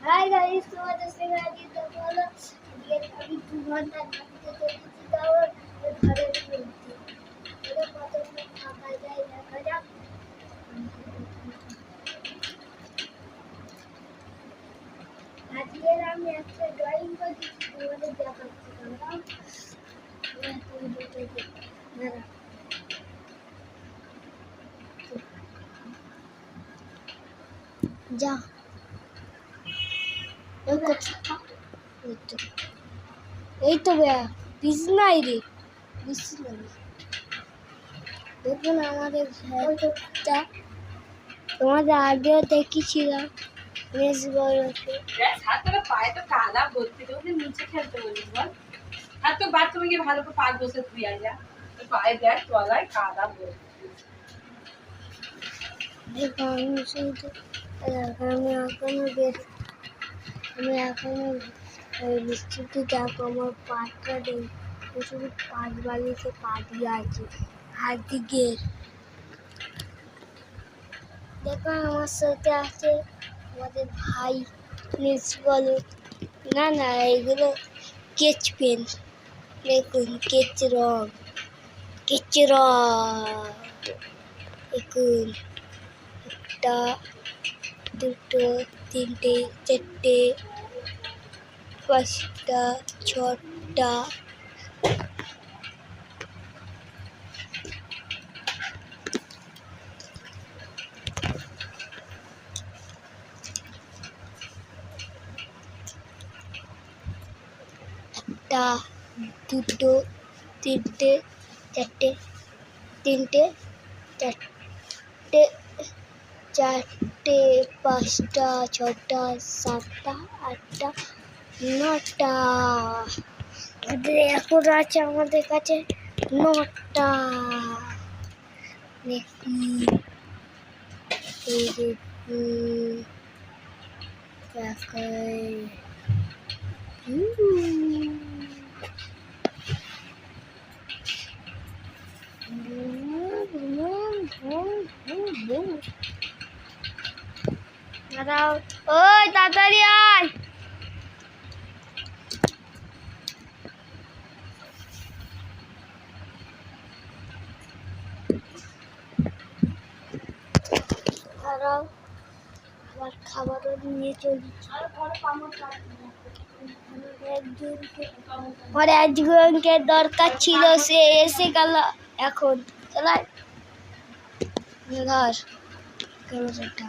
Hi guys, তোমাদের সঙ্গে আজকে কথা হলো আমি 2 ঘন্টা নাচতে চলেছি, তাও ঘরের মধ্যে কতক্ষণ থাকা যায় দেখা যাক। আজকে আমি একটা ড্রয়িং করেছি, তোমাদের দেখাচ্ছি। যা এই তো বিছনাই রে, বিছনাই। দেখুন আমাদের ঘরটা, তোমাদের আগেও দেখেছিলাম। বেশ বড় পায়ে তো কাদা ভর্তি, তোকে নিচে খেলতে বলিস বল। আর তো বাথরুমে গিয়ে ভালো করে পা বসে তুই আইয়া পায়ে দেখ তলায় কাদা ভর্তি। দেখো আমি শুধু আমি এখনো বৃষ্টিতে দেখো আমার পাটটা নেই, শুধু পাট বালিতে পা দিয়ে আছে হাত দিকে। দেখো আমার সাথে আছে আমাদের ভাই প্লিজ বলো। না না, এগুলো স্কেচ পেন। দেখুন স্কেচ রং, দেখুন একটা, দুটো, তিনটে, চারটে, পাঁচটা, ছটা, একটা, দুটো, তিনটে, চারটে, চারটে, পাঁচটা, ছটা, সাতটা, আটটা, নটা। এখন আছে আমাদের কাছে 9টা। দেখি দাঁড়াও, ওই তাড়াতাড়ি আয়। দাঁড়াও, আমার খাবারও নিয়ে চলেছি। আমার একজনকে দরকার ছিল, সে এসে গেল এখন। চলাই ধর ক্যামেরাটা,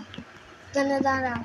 এখানে দাঁড়া।